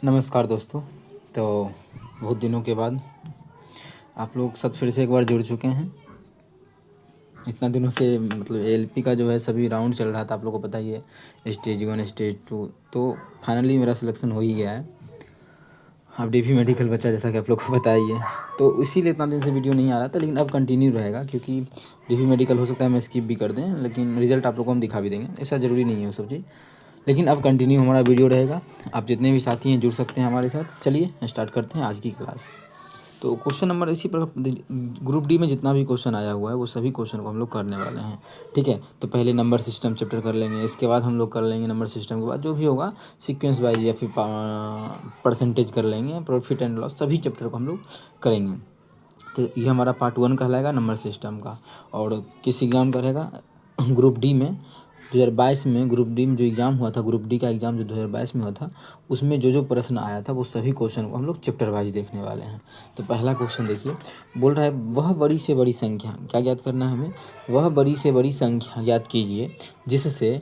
नमस्कार दोस्तों। तो बहुत दिनों के बाद आप लोग साथ फिर से एक बार जुड़ चुके हैं। इतना दिनों से मतलब एलपी का जो है सभी राउंड चल रहा था, आप लोगों को पता ही है, स्टेज 1 स्टेज 2। तो फाइनली मेरा सिलेक्शन हो ही गया है। अब डीपी मेडिकल बचा, जैसा कि आप लोग को पता ही है। तो इसीलिए इतना दिन से वीडियो नहीं आ रहा था, लेकिन अब कंटिन्यू रहेगा, क्योंकि डीपी मेडिकल हो सकता है मैं स्किप भी कर दें, लेकिन रिजल्ट आप लोग को हम दिखा भी देंगे। ऐसा ज़रूरी नहीं है वो सब चीज़, लेकिन अब कंटिन्यू हमारा वीडियो रहेगा। आप जितने भी साथी हैं जुड़ सकते हैं हमारे साथ। चलिए स्टार्ट करते हैं आज की क्लास। तो क्वेश्चन नंबर इसी पर ग्रुप डी में जितना भी क्वेश्चन आया हुआ है वो सभी क्वेश्चन को हम लोग करने वाले हैं। ठीक है, तो पहले नंबर सिस्टम चैप्टर कर लेंगे, इसके बाद हम लोग कर लेंगे नंबर सिस्टम के बाद जो भी होगा सीक्वेंस वाइज या फिर परसेंटेज कर लेंगे, प्रॉफिट एंड लॉस, सभी चैप्टर को हम लोग करेंगे। तो ये हमारा पार्ट 1 कहलाएगा नंबर सिस्टम का। और किस एग्ज़ाम का रहेगा? ग्रुप डी में 2022 में ग्रुप डी में जो एग्ज़ाम हुआ था, ग्रुप डी का एग्ज़ाम जो 2022 में हुआ था, उसमें जो प्रश्न आया था वो सभी क्वेश्चन को हम लोग चैप्टर वाइज देखने वाले हैं। तो पहला क्वेश्चन देखिए, बोल रहा है वह बड़ी से बड़ी संख्या, क्या ज्ञात करना है हमें? वह बड़ी से बड़ी संख्या ज्ञात कीजिए जिससे,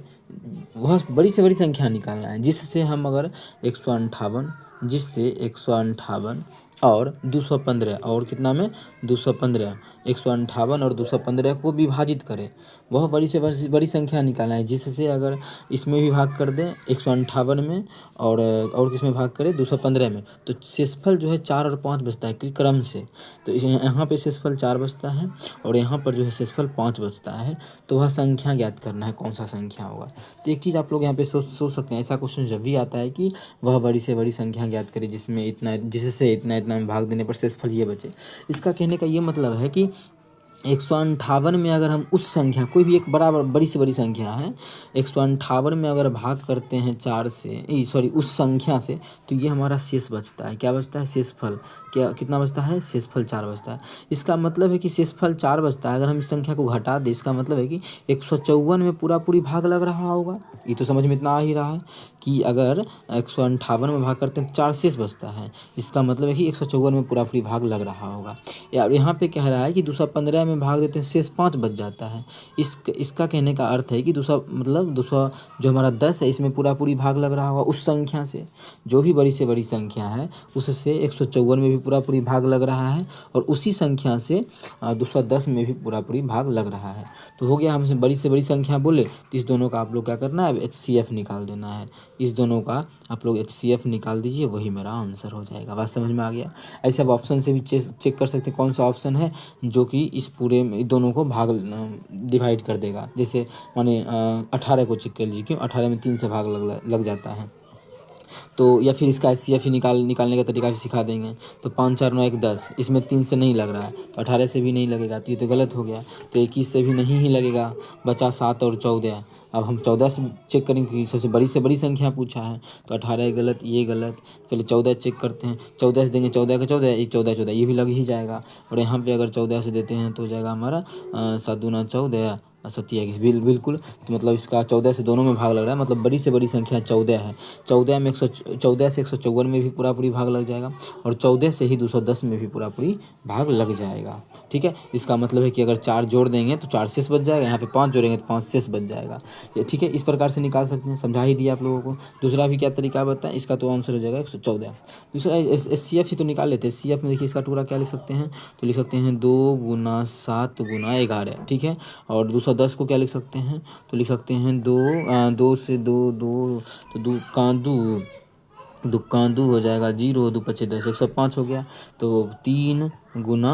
वह बड़ी से बड़ी संख्या निकालना है जिससे हम अगर 158, जिससे 158 और 215 और कितना में 215, 158 और 215 को विभाजित करें। वह बड़ी से बड़ी संख्या निकालना है जिससे अगर इसमें भी भाग कर दें 158 में और किस में भाग करें 215 में, तो शेषफल जो है 4 और 5 बचता है कि क्रम से। तो यहाँ पे शेषफल 4 बचता है और यहाँ पर जो है शेषफल 5 बचता है। तो वह संख्या ज्ञात करना है, कौन सा संख्या होगा। तो एक चीज़ आप लोग यहाँ पे सोच सकते हैं, ऐसा क्वेश्चन जब भी आता है कि वह बड़ी से बड़ी संख्या ज्ञात करे जिसमें इतना, जिससे इतना इतना में भाग देने पर शेषफल ये बचे। इसका कहने का ये मतलब है कि 158 में अगर हम उस संख्या, कोई भी एक बराबर बड़ी से बड़ी संख्या है, 158 में अगर भाग करते हैं 4 से, सॉरी उस संख्या से, तो ये हमारा शेष बचता है। क्या बचता है? शेषफल। क्या कितना बचता है? शेषफल 4 बचता है। इसका मतलब है कि शेषफल 4 बचता है। अगर हम इस संख्या को घटा दें, इसका मतलब है कि 154 में पूरी भाग लग रहा होगा। ये तो समझ में इतना आ ही रहा है कि अगर 158 में भाग करते हैं 4 शेष बचता है, इसका मतलब है कि 154 में पूरी भाग लग रहा होगा। यार यहाँ पे कह रहा है कि 215 में भाग देते हैं शेष 5 बच जाता है। इसका कहने का अर्थ है कि दूसरा जो हमारा 10 है, इसमें पूरी भाग लग रहा होगा उस संख्या से। जो भी बड़ी से बड़ी संख्या है उससे 154 में भी पूरी भाग लग रहा है और उसी संख्या से दूसरा 10 में भी पूरी भाग लग रहा है। तो हो गया, हमसे बड़ी से बड़ी संख्या बोले तो इस दोनों का आप लोग क्या करना है? HCF निकाल देना है। इस दोनों का आप लोग HCF निकाल दीजिए, वही मेरा आंसर हो जाएगा। बात समझ में आ गया? ऐसे आप ऑप्शन से भी चेक कर सकते हैं कौन सा ऑप्शन है जो कि इस पूरे दोनों को भाग डिवाइड कर देगा। जैसे माने 18 को चेक कर लीजिए, क्यों 18 में 3 से भाग लग जाता है। तो या फिर इसका HCF ही निकालने का तरीका भी सिखा देंगे। तो 5 4 9 1 10, इसमें 3 से नहीं लग रहा है तो 18 से भी नहीं लगेगा, तो ये तो गलत हो गया। तो 21 से भी नहीं ही लगेगा, बचा 7 और 14। अब हम 14 से चेक करेंगे कि सबसे बड़ी से बड़ी संख्या पूछा है, तो 18 गलत, ये गलत। पहले 14 चेक करते हैं, 14 से देंगे 14 का 14, ये 14 14 ये भी लग ही जाएगा। और यहाँ पे अगर 14 से देते हैं तो हो जाएगा हमारा 7 दूना 14, 27 बिल्कुल। तो मतलब इसका 14 से दोनों में भाग लग रहा है, मतलब बड़ी से बड़ी संख्या 14 है। 14 में 14 से 154 में भी पूरी भाग लग जाएगा और 14 से ही 210 में भी पूरी भाग लग जाएगा। ठीक है, इसका मतलब है कि अगर 4 जोड़ देंगे तो 4 शेष बच जाएगा, यहाँ पे 5 जोड़ेंगे तो 5 शेष बच जाएगा। ये ठीक है, इस प्रकार से निकाल सकते हैं, समझा ही दिया आप लोगों को। दूसरा भी क्या तरीका बताएं, इसका तो आंसर हो जाएगा 114। दूसरा HCF ही तो निकाल लेते हैं। HCF में देखिए इसका टुकड़ा क्या लिख सकते हैं, तो लिख सकते हैं 2 गुना 7 गुना 11। ठीक है, और 210 को क्या लिख सकते हैं, तो लिख सकते हैं 2 से 2 2, तो 2 का 2 हो जाएगा 0, 2 पचे 10, 105 हो गया। तो 3 गुना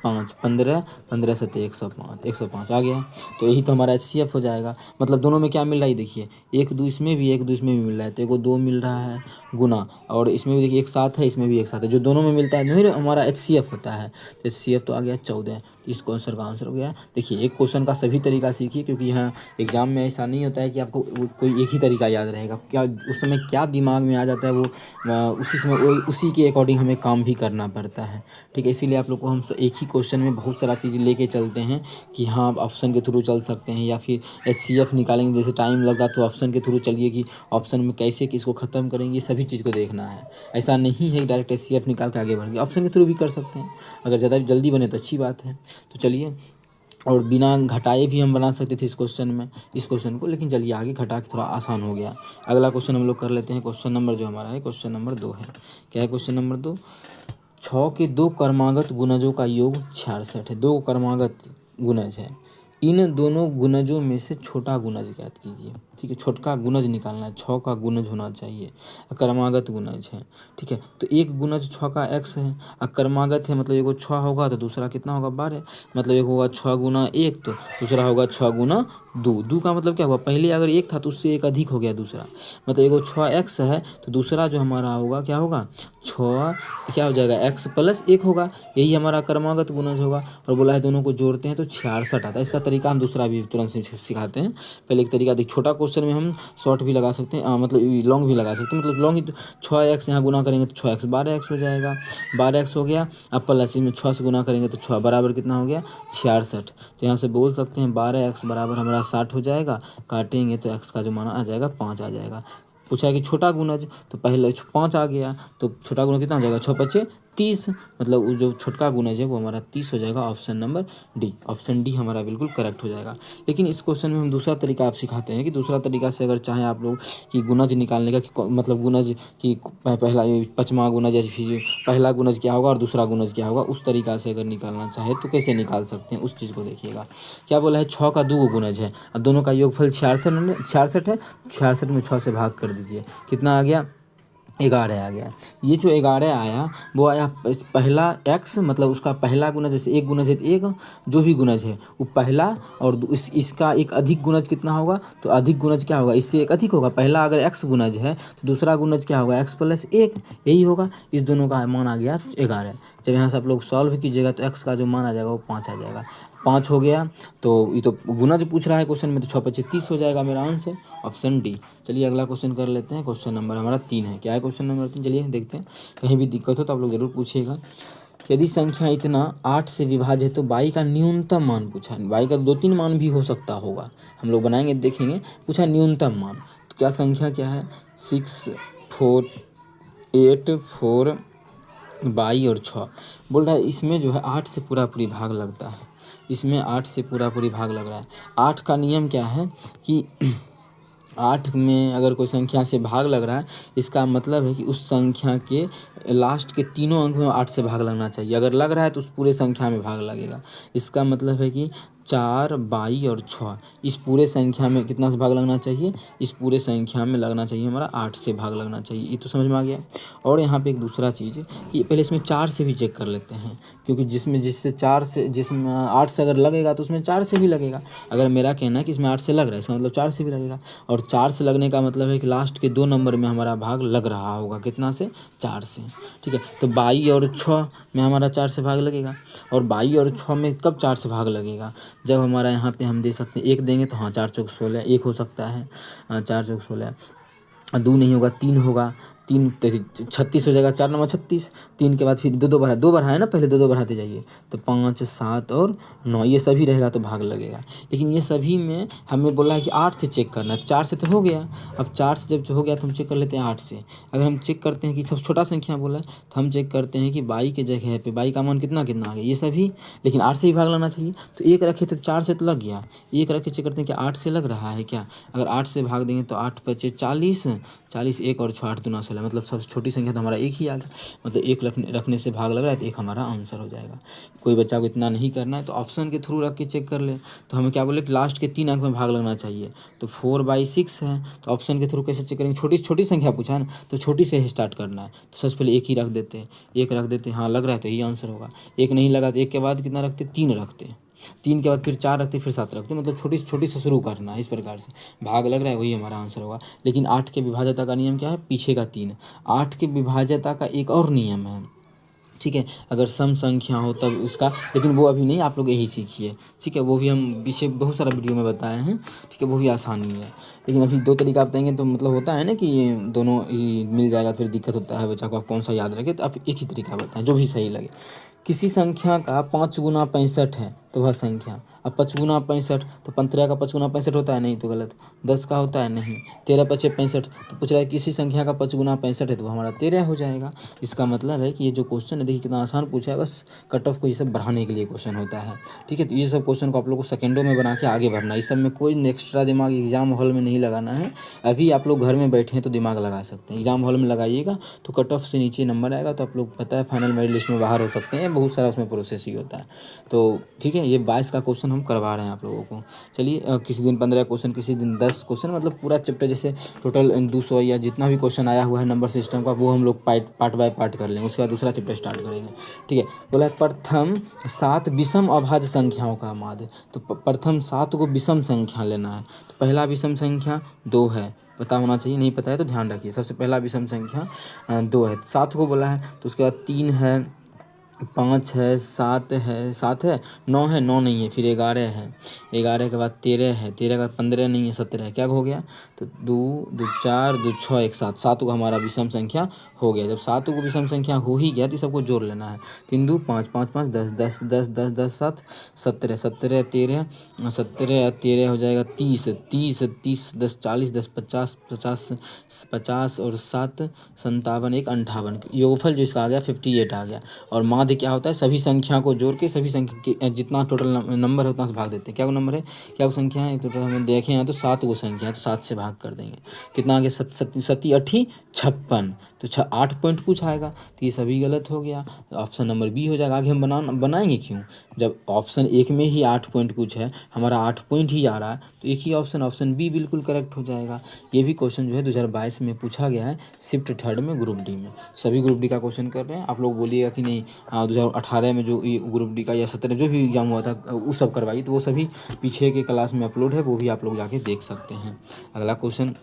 5 15, 15 सत्ते 105 आ गया। तो यही तो हमारा HCF हो जाएगा। मतलब दोनों में क्या मिल रहा है देखिए, 1 2 इसमें भी 1 2 इसमें भी मिल रहा है, तो 1 2 मिल रहा है गुना, और इसमें भी देखिए एक साथ है, इसमें भी एक साथ है, जो दोनों में मिलता है नहीं हमारा HCF होता है। तो HCF तो आ गया 14। तो इस क्वेश्चन का आंसर हो गया। देखिए एक क्वेश्चन का सभी तरीका सीखिए, क्योंकि यहाँ एग्जाम में ऐसा नहीं होता है कि आपको कोई एक ही तरीका याद रहेगा। क्या उस समय क्या दिमाग में आ जाता है वो उसी समय उसी के अकॉर्डिंग हमें काम भी करना पड़ता है। ठीक है, इसीलिए आप लोग को हम एक ही क्वेश्चन में बहुत सारा चीज़ लेके चलते हैं कि हाँ आप ऑप्शन के थ्रू चल सकते हैं, या फिर HCF निकालेंगे, जैसे टाइम लगा तो ऑप्शन के थ्रू चलिए कि ऑप्शन में कैसे किसको ख़त्म करेंगे, सभी चीज़ को देखना है। ऐसा नहीं है कि डायरेक्ट HCF निकाल के आगे बढ़ेंगे, ऑप्शन के थ्रू भी कर सकते हैं। अगर ज़्यादा जल्दी बने तो अच्छी बात है। तो चलिए और बिना घटाए भी हम बना सकते थे इस क्वेश्चन को, लेकिन चलिए आगे घटा के थोड़ा आसान हो गया। अगला क्वेश्चन हम लोग कर लेते हैं। क्वेश्चन नंबर जो हमारा है क्वेश्चन नंबर 2 है। क्या है क्वेश्चन नंबर 2? 6 के 2 क्रमागत गुणजों का योग 66 है। 2 क्रमागत गुणज है, इन दोनों गुणजों में से छोटा गुणज ज्ञात कीजिए। ठीक है, छोटा गुणज निकालना है, 6 का गुणज होना चाहिए, क्रमागत गुणज है। ठीक है, तो एक गुणज 6 का x है, क्रमागत है मतलब एगो 6 होगा तो दूसरा कितना होगा 12, मतलब एक होगा 6 गुना 1 तो दूसरा होगा 6 गुना 2। 2 का मतलब क्या हुआ, पहले अगर 1 था तो उससे 1 अधिक हो गया दूसरा, मतलब एगो 6x है तो दूसरा जो हमारा होगा क्या होगा 6 क्या हो जाएगा x प्लस 1 होगा, यही हमारा क्रमागत गुणज होगा। और बोला है दोनों को जोड़ते हैं तो 66 आता है। इसका तरीका हम दूसरा भी तुरंत सिखाते हैं। पहले एक तरीका देख, छोटा क्वेश्चन में हम शॉर्ट भी लगा सकते हैं, मतलब लॉन्ग भी लगा सकते हैं। मतलब लॉन्ग ही तो 6x यहाँ गुना करेंगे तो 6x 12x हो जाएगा, 12x हो गया। अब प्लस में 6 से गुना करेंगे तो 6 बराबर कितना हो गया 66। तो यहाँ से बोल सकते हैं 12x बराबर हमारा 60 हो जाएगा। काटेंगे तो x का जो माना आ जाएगा 5 आ जाएगा। पूछा है कि छोटा गुणज, तो पहले 5 आ गया तो छोटा गुणज कितना हो जाएगा 6 5 30, मतलब वो जो छोटका गुणज है वो हमारा 30 हो जाएगा। Option number D, option D हमारा बिल्कुल करेक्ट हो जाएगा। लेकिन इस क्वेश्चन में हम दूसरा तरीका आप सिखाते हैं कि दूसरा तरीका से अगर चाहें आप लोग कि गुणज निकालने का, कि मतलब गुणज की पहला 5वां गुणज या फिर पहला गुणज क्या होगा और दूसरा गुणज क्या होगा, उस तरीका से अगर निकालना चाहे तो कैसे निकाल सकते हैं उस चीज़ को देखिएगा। क्या बोला है 6 का 2 गुणज है और दोनों का योगफल 66 है। 66 में 6 से भाग कर दीजिए, कितना आ गया 11 आ गया। ये जो 11 आया वो आया पहला x, मतलब उसका पहला गुणज, जैसे एक गुणज है तो एक जो भी गुणज है वो पहला, और इसका एक अधिक गुणज कितना होगा, तो अधिक गुणज क्या होगा इससे एक अधिक होगा। पहला अगर x गुणज है तो दूसरा गुणज क्या होगा x प्लस 1, यही होगा। इस दोनों का मान आ गया 11। जब यहाँ से आप लोग सॉल्व कीजिएगा तो x का जो मान आ जाएगा वो 5 आ जाएगा। 5 हो गया तो ये तो गुणज पूछ रहा है क्वेश्चन में, तो 6 5 30 हो जाएगा मेरा आंसर, ऑप्शन डी। चलिए अगला क्वेश्चन कर लेते हैं। क्वेश्चन नंबर हमारा 3 है। क्या है क्वेश्चन नंबर 3? चलिए देखते हैं, कहीं भी दिक्कत हो तो आप लोग जरूर पूछिएगा। यदि संख्या इतना 8 से विभाज्य है तो y का न्यूनतम मान पूछा है। y का 2-3 मान भी हो सकता होगा, हम लोग बनाएंगे देखेंगे। पूछा न्यूनतम मान, तो क्या संख्या क्या है 6 4 8 4 22 और 6। बोल रहा है इसमें जो है 8 से पूरा पूरी भाग लगता है, इसमें 8 से पूरा पूरी भाग लग रहा है। 8 का नियम क्या है कि 8 में अगर कोई संख्या से भाग लग रहा है, इसका मतलब है कि उस संख्या के लास्ट के तीनों अंक में 8 से भाग लगना चाहिए। अगर लग रहा है तो उस पूरे संख्या में भाग लगेगा। इसका मतलब है कि 4 22 और 6, इस पूरे संख्या में कितना से भाग लगना चाहिए, इस पूरे संख्या में लगना चाहिए हमारा 8 से भाग लगना चाहिए। ये तो समझ में आ गया। और यहाँ पे एक दूसरा चीज़ कि पहले इसमें 4 से भी चेक कर लेते हैं, क्योंकि जिसमें 8 से अगर लगेगा तो उसमें 4 से भी लगेगा। अगर मेरा कहना है कि इसमें 8 से लग रहा है, इसका मतलब 4 से भी लगेगा। और 4 से लगने का मतलब है कि लास्ट के 2 नंबर में हमारा भाग लग रहा होगा, कितना से 4 से। ठीक है, तो 22 और 6 में हमारा 4 से भाग लगेगा। और 22 और 6 में कब 4 से भाग लगेगा, जब हमारा यहाँ पे हम दे सकते हैं 1 देंगे तो हाँ 4 चौक 16, 1 हो सकता है 4 चौक 16। 2 नहीं होगा 3 होगा, 3 36 हो जाएगा, 4 नंबर 36। 3 के बाद फिर 2 2 बढ़ा है ना, पहले 2 2 बढ़ाते जाइए तो 5 7 और 9, ये सभी रहेगा तो भाग लगेगा। लेकिन ये सभी में हमें बोला है कि 8 से चेक करना है, 4 से तो हो गया। अब 4 से जब हो गया तो हम चेक कर लेते हैं 8 से। अगर हम चेक करते हैं कि सबसे छोटा संख्या बोला है तो हम चेक करते हैं कि 22 के जगह पे 22 का मान कितना कितना आ गया, ये सभी, लेकिन 8 से ही भाग लगना चाहिए। तो 1 रखे तो 4 से तो लग गया, 1 रख के चेक करते हैं कि 8 से लग रहा है क्या। अगर 8 से भाग देंगे तो 8 5 40, 40 1 और 6 8 दूना 16, मतलब सबसे छोटी संख्या तो हमारा 1 ही आ गया। मतलब 1 रखने से भाग लग रहा है तो 1 हमारा आंसर हो जाएगा। कोई बच्चा को इतना नहीं करना है तो ऑप्शन के थ्रू रख के चेक कर ले। तो हमें क्या बोले कि लास्ट के 3 अंक में भाग लगना चाहिए, तो 4/6 है। तो ऑप्शन के थ्रू कैसे चेक करेंगे, छोटी छोटी संख्या पूछा है ना, तो छोटी से ही स्टार्ट करना है। तो सबसे पहले 1 ही रख देते हैं, 1 रख देते हैं, हाँ लग रहा है तो यही आंसर होगा। 1 नहीं लगा तो 1 के बाद कितना रखते, 3 रखते, 3 के बाद फिर 4 रखते, फिर 7 रखते, मतलब छोटी छोटी से शुरू करना है। इस प्रकार से भाग लग रहा है वही हमारा आंसर होगा। लेकिन 8 के विभाज्यता का नियम क्या है, पीछे का 3। 8 के विभाज्यता का एक और नियम है, ठीक है, अगर सम संख्या हो तब उसका, लेकिन वो अभी नहीं, आप लोग यही सीखिए। ठीक है, वो भी हम पीछे बहुत सारा वीडियो में बताए हैं। ठीक है, वो भी आसानी है। लेकिन अभी 2 तरीका बताएंगे तो मतलब होता है ना कि ये दोनों ही मिल जाएगा, फिर दिक्कत होता है बच्चा को आप कौन सा याद रखे। तो आप एक ही तरीका बताएं जो भी सही लगे। किसी संख्या का 5 गुना 65 है तो वह संख्या, अब 5×65 तो 15 का 5×65 होता है, नहीं तो गलत। 10 का होता है, नहीं। 13×5 65, तो पूछ रहा है किसी संख्या का 5×65 है तो हमारा 13 हो जाएगा। इसका मतलब है कि ये जो क्वेश्चन है देखिए कितना आसान पूछा है, बस कट ऑफ को ये सब बढ़ाने के लिए क्वेश्चन होता है। ठीक है, तो ये सब क्वेश्चन को आप लोग को सेकंडों में बना के आगे बढ़ना है। इस सब में कोई एक्स्ट्रा दिमाग एग्जाम हॉल में नहीं लगाना है। अभी आप लोग घर में बैठे हैं तो दिमाग लगा सकते हैं, एग्जाम हॉल में लगाइएगा तो कट ऑफ से नीचे नंबर आएगा, तो आप लोग पता है फाइनल मेरिट लिस्ट में बाहर हो सकते हैं। बहुत सारा उसमें प्रोसेस ही होता है। तो ठीक है, ये 22 का क्वेश्चन हम करवा रहे हैं आप लोगों को। चलिए किसी दिन 15 क्वेश्चन, किसी दिन 10 क्वेश्चन, मतलब पूरा चैप्टर जैसे टोटल 200 या जितना भी क्वेश्चन आया हुआ है नंबर सिस्टम का, वो हम लोग पार्ट बाय पार्ट कर लेंगे। उसके बाद दूसरा चैप्टर स्टार्ट करेंगे। ठीक है, बोला प्रथम 7 विषम अभाज्य संख्याओं का माध्य। तो प्रथम 7 को विषम संख्या लेना है। तो पहला विषम संख्या 2 है, पता होना चाहिए, नहीं पता है तो ध्यान रखिए। सबसे पहला विषम संख्या 2 है। 7 को बोला है, तो उसके बाद 3 है, 5 है, 7 है, 9 है, 9 नहीं है, फिर 11 है, 11 के बाद 13 है, 13 के बाद 15 नहीं है, 17 है। क्या हो गया, तो 2 2 4 2 6 1 7, 7 को हमारा विषम संख्या हो गया। जब 7 को विषम संख्या हो ही गया तो सबको जोड़ लेना है। 3 2 5 5 5 10 10 10 10 10 7 17 17 13 17 13 हो जाएगा 30 30 30 10 40 10 50 50 50 और 7 57 1 58, योगफल जो इसका आ गया 58 आ गया। और माध्य क्या होता है, सभी संख्या को जोड़ के सभी संख्या के जितना टोटल नंबर है उतना से भाग देते हैं। क्या वो नंबर है, क्या वो संख्या है, टोटल हम देखें यहाँ तो 7 वो संख्या है, तो 7 से भाग कर देंगे। कितना आ गया, 7 8 56, तो 8 पॉइंट कुछ आएगा, तो ये सभी गलत हो गया। ऑप्शन नंबर बी हो जाएगा। आगे हम बनाएंगे क्यों, जब ऑप्शन 1 में ही 8 पॉइंट कुछ है, हमारा 8 पॉइंट ही आ रहा है, तो एक ही ऑप्शन बी बिल्कुल करेक्ट हो जाएगा। ये भी क्वेश्चन जो है 2022 में पूछा गया है, शिफ्ट 3 में ग्रुप डी में। सभी ग्रुप डी का क्वेश्चन कर रहे हैं। आप लोग बोलिएगा कि नहीं 2018 में जो ग्रुप डी का या 17 जो भी एग्जाम हुआ था वो सब करवाइए, तो वो सभी पीछे के क्लास में अपलोड है, वो भी आप लोग जाके देख सकते हैं। अगला क्वेश्चन,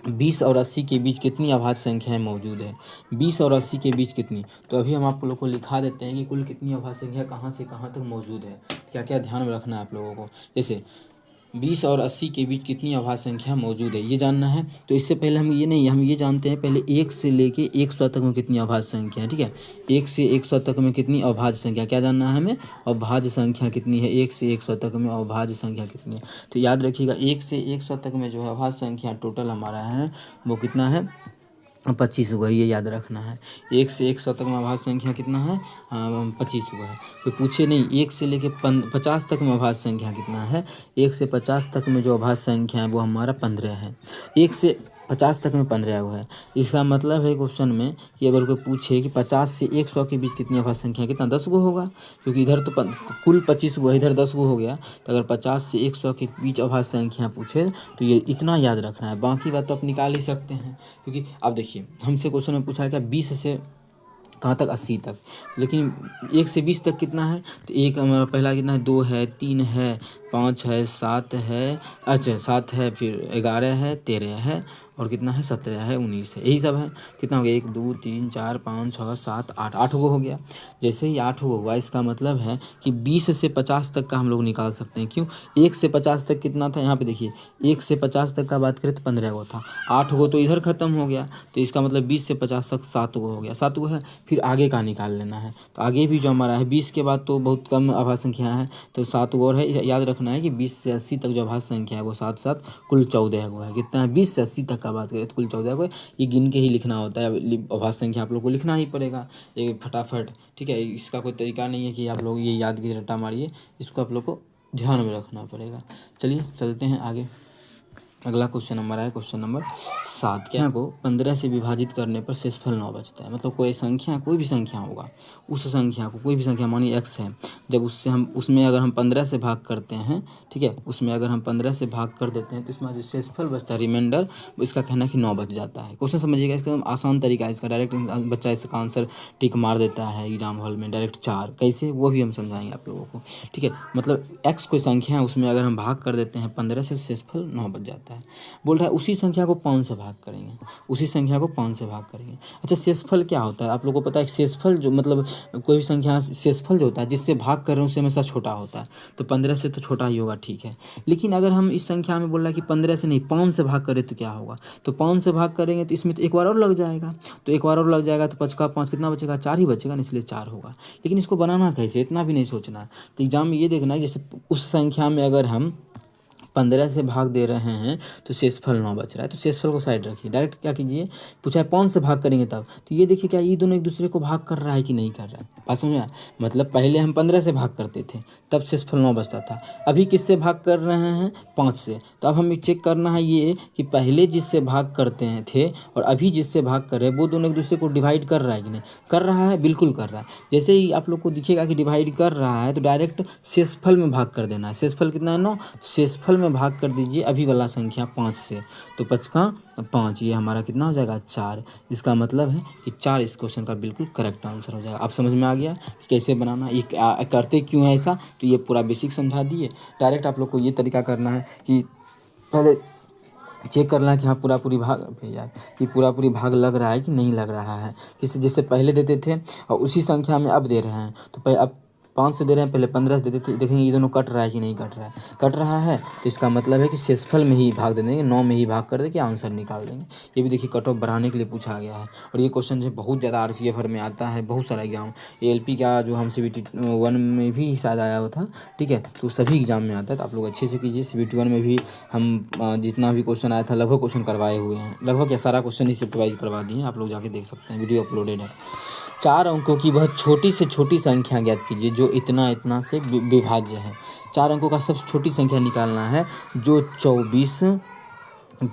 20 और 80 के बीच कितनी अभाज्य संख्याएं मौजूद है। 20 और 80 के बीच कितनी, तो अभी हम आप लोग को लिखा देते हैं कि कुल कितनी अभाज्य संख्या कहाँ से कहाँ तक मौजूद है, क्या क्या ध्यान में रखना है आप लोगों को। जैसे 20 और 80 के बीच कितनी अभाज्य संख्या मौजूद है ये जानना है। तो इससे पहले हम ये जानते हैं, पहले 1 से लेके 100 तक में कितनी अभाज्य संख्या है। ठीक है, 1 से 100 तक में कितनी अभाज्य संख्या, क्या जानना है हमें, अभाज्य संख्या कितनी है। 1 से 100 तक में अभाज्य संख्या कितनी है, तो याद रखिएगा 1 से 100 तक में जो है अभाज्य संख्या टोटल हमारा है वो कितना है, 25 हुआ, ये याद रखना है। 1 से 100 तक में अभाज्य संख्या कितना है, 25 हुआ है। कोई पूछे नहीं 1 से लेके 50 तक में अभाज्य संख्या कितना है। 1 से 50 तक में जो अभाज्य संख्या है वो हमारा 15 है। 1 से 50 तक में 15 हुआ है। इसका मतलब है क्वेश्चन में कि अगर कोई पूछे कि 50 से 100 के बीच कितनी अभाज्य संख्या, कितना 10 गो होगा, क्योंकि इधर तो कुल 25 गो, इधर 10 गो हो गया। तो अगर 50 से 100 के बीच अभाज्य संख्या पूछे तो ये इतना याद रखना है, बाकी बात तो आप निकाल ही सकते हैं। क्योंकि अब देखिए हमसे क्वेश्चन में पूछा है क्या 20 से कहाँ तक, 80 तक, लेकिन 1 से 20 तक कितना है, तो एक हमारा पहला कितना है, 2 है, 3 है, 5 है, 7 है, अच्छा 7 है, फिर 11 है, 13 है, और कितना है 17 है, 19 है, यही सब है। कितना हो गया, 1 2 3 4 5 6 7 8, 8 गो हो गया। जैसे ही 8 गो हुआ इसका मतलब है कि 20 से 50 तक का हम लोग निकाल सकते हैं। क्यों, 1 से 50 तक कितना था, यहाँ पे देखिए 1 से 50 तक का बात करें तो 15 गो था, 8 गो तो इधर ख़त्म हो गया, तो इसका मतलब 20 से 50 तक 7 गो हो गया, 7 गो है। फिर आगे का निकाल लेना है, तो आगे भी जो हमारा है 20 के बाद तो बहुत कम अभाज्य संख्या है, तो 7 गो और है। याद रखना है कि 20 से 80 तक जो अभाज्य संख्या है वो 7 7 कुल 14 गो है। कितना है, 20 से 80 तक का बात करें तो कुल 14 गो है। ये गिन के ही लिखना होता है, अभाज्य संख्या आप लोग को लिखना ही पड़ेगा ये फटाफट। ठीक है, इसका कोई तरीका नहीं है कि आप लोग ये याद की रट्टा मारिए, इसको आप लोग को ध्यान में रखना पड़ेगा। चलिए चलते हैं आगे। अगला क्वेश्चन नंबर है क्वेश्चन नंबर 7। क्या को 15 से विभाजित करने पर शेषफल 9 बचता है। मतलब कोई संख्या, कोई भी संख्या होगा, उस संख्या को, कोई भी संख्या मानिए x है, जब उसमें अगर हम 15 से भाग करते हैं, ठीक है, उसमें अगर हम 15 से भाग कर देते हैं तो इसमें जो शेषफल बचता है, रिमाइंडर, इसका कहना है कि 9 बच जाता है। क्वेश्चन समझिएगा, इसका आसान तरीका है इसका, डायरेक्ट बच्चा इसका आंसर टिक मार देता है एग्जाम हॉल में डायरेक्ट 4, कैसे वो भी हम समझाएंगे आप लोगों को। ठीक है, मतलब x कोई संख्या है उसमें अगर हम भाग कर देते हैं 15 से, शेषफल 9 बच जाता है। है। बोल रहा है उसी संख्या को 5 से भाग करेंगे, उसी संख्या को 5 से भाग करेंगे। अच्छा, शेषफल क्या होता है आप लोगों को पता है? शेषफल जो मतलब कोई भी संख्या शेषफल जो होता है जिससे भाग कर रहे हैं उससे हमेशा छोटा होता है। तो 15 से तो छोटा ही होगा, ठीक है। लेकिन अगर हम इस संख्या में बोल रहा है कि 15 से नहीं 5 से भाग करें तो क्या होगा? तो 5 से भाग करेंगे तो इसमें तो एक बार और लग जाएगा, तो एक बार और लग जाएगा तो 5 का 5 कितना बचेगा? 4 ही बचेगा ना, इसलिए 4 होगा। लेकिन इसको बनाना कैसे, इतना भी नहीं सोचना है। तो एग्जाम में ये देखना है जैसे उस संख्या में अगर हम 15 से भाग दे रहे हैं तो शेषफल 9 बच रहा है, तो शेषफल को साइड रखिए। डायरेक्ट क्या कीजिए, पूछा है 5 से भाग करेंगे तब, तो ये देखिए क्या ये दोनों एक दूसरे को भाग कर रहा है कि नहीं कर रहा है। बात समझ में आया? मतलब पहले हम 15 से भाग करते थे तब शेषफल 9 बचता था, अभी किससे भाग कर रहे हैं? 5 से। तो अब हमें चेक करना है ये कि पहले जिससे भाग करते हैं थे और अभी जिससे भाग कर रहे हैं वो दोनों एक दूसरे को डिवाइड कर रहा है कि नहीं कर रहा है? बिल्कुल कर रहा है। जैसे ही आप लोग को दिखेगा कि डिवाइड कर रहा है तो डायरेक्ट शेषफल में भाग कर देना है। शेषफल कितना है? 9। शेषफल में भाग कर दीजिए अभी वाला संख्या 5 से, तो 5 का 5, ये हमारा कितना हो जाएगा? 4। इसका मतलब है कि 4 इस क्वेश्चन का बिल्कुल करेक्ट आंसर हो जाएगा। आप समझ में आ गया कि कैसे बनाना, ये करते क्यों है ऐसा, तो ये पूरा बेसिक समझा दिए। डायरेक्ट आप लोग को ये तरीका करना है कि पहले चेक करना है कि हाँ पूरा पूरी भाग यार कि पूरा पूरी भाग लग रहा है कि नहीं लग रहा है। किसी जिससे पहले देते थे और उसी संख्या में अब दे रहे हैं, तो अब 5 से दे रहे हैं, पहले 15 से देते थे। देखेंगे ये दोनों कट रहा है कि नहीं कट रहा है। कट रहा है तो इसका मतलब है कि शेषफल में ही भाग दे देंगे, 9 में ही भाग कर देंगे, आंसर निकाल देंगे। ये भी देखिए कट ऑफ बढ़ाने के लिए पूछा गया है। और ये क्वेश्चन जो बहुत ज़्यादा RCFR में आता है, बहुत सारा एग्जाम। ALP का जो हम CBT 1 में भी शायद आया हुआ था, ठीक है, तो सभी एग्जाम में आता है। तो आप लोग अच्छे से कीजिए। CBT 1 में भी हम जितना भी क्वेश्चन आया था लगभग क्वेश्चन करवाए हुए हैं, लगभग या सारा क्वेश्चन ही शिफ्ट वाइज करवा दिए हैं। आप लोग जाके देख सकते हैं, वीडियो अपलोडेड है। 4 अंकों की वह छोटी से छोटी संख्या ज्ञात कीजिए जो इतना इतना से विभाज्य है। 4 अंकों का सबसे छोटी संख्या निकालना है जो 24,